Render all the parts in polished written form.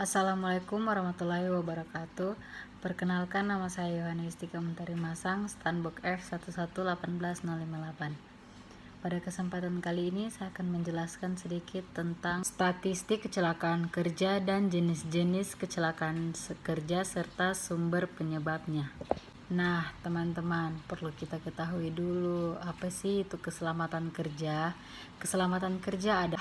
Assalamualaikum warahmatullahi wabarakatuh. Perkenalkan, nama saya Yohana Yustika Mentari Masang, Stanbook F1181058. Pada kesempatan kali ini saya akan menjelaskan sedikit tentang statistik kecelakaan kerja dan jenis-jenis kecelakaan kerja serta sumber penyebabnya. Nah, teman-teman, perlu kita ketahui dulu apa sih itu keselamatan kerja. Keselamatan kerja ada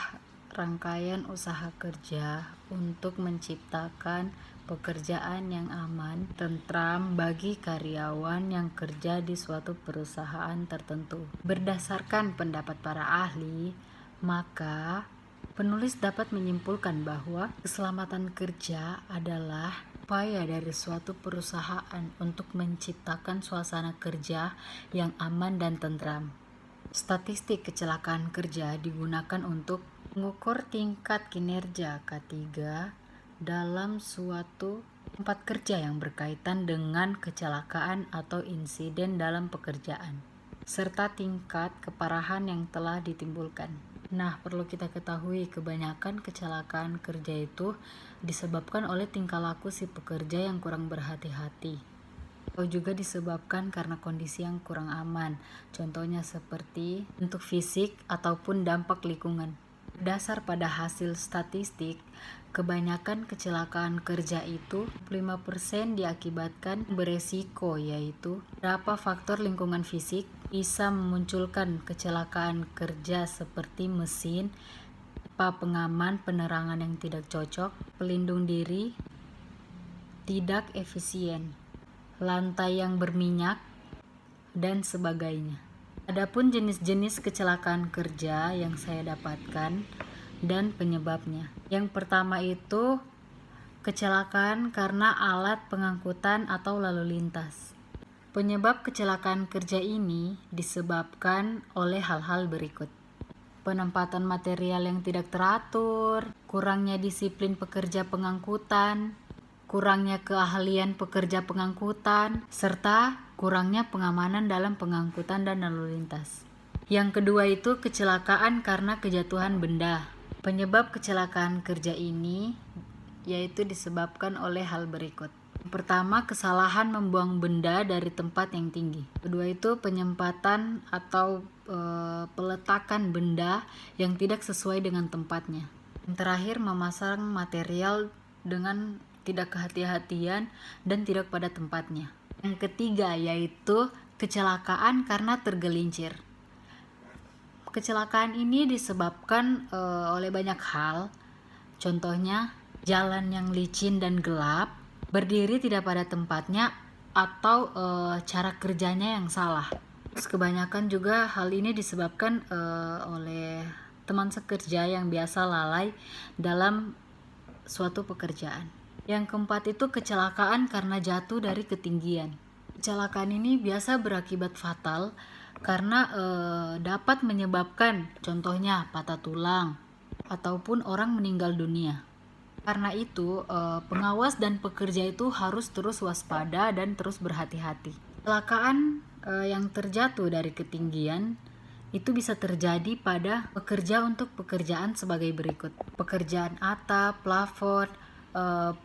rangkaian usaha kerja untuk menciptakan pekerjaan yang aman, tentram bagi karyawan yang kerja di suatu perusahaan tertentu. Berdasarkan pendapat para ahli, maka penulis dapat menyimpulkan bahwa keselamatan kerja adalah upaya dari suatu perusahaan untuk menciptakan suasana kerja yang aman dan tentram. Statistik kecelakaan kerja digunakan untuk mengukur tingkat kinerja K3 dalam suatu tempat kerja yang berkaitan dengan kecelakaan atau insiden dalam pekerjaan, serta tingkat keparahan yang telah ditimbulkan. Nah, perlu kita ketahui kebanyakan kecelakaan kerja itu disebabkan oleh tingkah laku si pekerja yang kurang berhati-hati, atau juga disebabkan karena kondisi yang kurang aman, contohnya seperti bentuk fisik ataupun dampak lingkungan. Dasar pada hasil statistik, kebanyakan kecelakaan kerja itu 5% diakibatkan beresiko, yaitu beberapa faktor lingkungan fisik bisa memunculkan kecelakaan kerja seperti mesin, pengaman penerangan yang tidak cocok, pelindung diri tidak efisien, lantai yang berminyak, dan sebagainya. Adapun jenis-jenis kecelakaan kerja yang saya dapatkan dan penyebabnya. Yang pertama itu kecelakaan karena alat pengangkutan atau lalu lintas. Penyebab kecelakaan kerja ini disebabkan oleh hal-hal berikut: penempatan material yang tidak teratur, kurangnya disiplin pekerja pengangkutan, kurangnya keahlian pekerja pengangkutan, serta kurangnya pengamanan dalam pengangkutan dan lalu lintas. Yang kedua itu kecelakaan karena kejatuhan benda. Penyebab kecelakaan kerja ini yaitu disebabkan oleh hal berikut. Pertama, kesalahan membuang benda dari tempat yang tinggi. Kedua itu penyempatan atau peletakan benda yang tidak sesuai dengan tempatnya. Yang terakhir, memasang material dengan tidak kehati-hatian dan tidak pada tempatnya. Yang ketiga yaitu kecelakaan karena tergelincir. Kecelakaan ini disebabkan oleh banyak hal, contohnya jalan yang licin dan gelap, berdiri tidak pada tempatnya, atau cara kerjanya yang salah. Terus kebanyakan juga hal ini disebabkan oleh teman sekerja yang biasa lalai dalam suatu pekerjaan. Yang keempat itu kecelakaan karena jatuh dari ketinggian. Kecelakaan ini biasa berakibat fatal karena dapat menyebabkan contohnya patah tulang ataupun orang meninggal dunia. Karena itu pengawas dan pekerja itu harus terus waspada dan terus berhati-hati. Kecelakaan yang terjatuh dari ketinggian itu bisa terjadi pada pekerja untuk pekerjaan sebagai berikut: pekerjaan atap, plafon,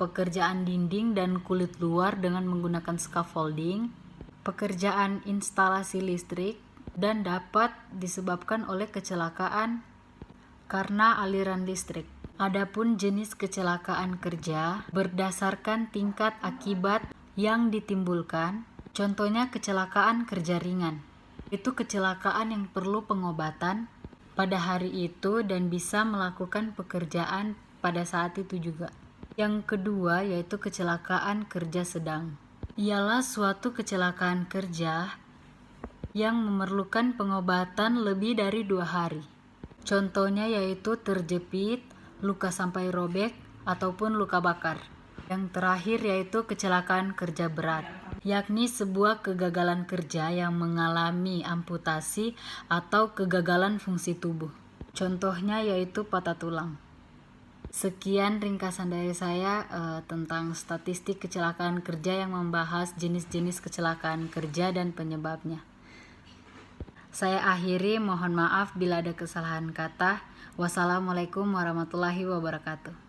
pekerjaan dinding dan kulit luar dengan menggunakan scaffolding, pekerjaan instalasi listrik, dan dapat disebabkan oleh kecelakaan karena aliran listrik. Adapun jenis kecelakaan kerja berdasarkan tingkat akibat yang ditimbulkan, contohnya kecelakaan kerja ringan. Itu kecelakaan yang perlu pengobatan pada hari itu dan bisa melakukan pekerjaan pada saat itu juga. Yang kedua yaitu kecelakaan kerja sedang. Ialah suatu kecelakaan kerja yang memerlukan pengobatan lebih dari 2 hari. Contohnya yaitu terjepit, luka sampai robek, ataupun luka bakar. Yang terakhir yaitu kecelakaan kerja berat, yakni sebuah kegagalan kerja yang mengalami amputasi atau kegagalan fungsi tubuh. Contohnya yaitu patah tulang. Sekian ringkasan dari saya tentang statistik kecelakaan kerja yang membahas jenis-jenis kecelakaan kerja dan penyebabnya. Saya akhiri, mohon maaf bila ada kesalahan kata. Wassalamualaikum warahmatullahi wabarakatuh.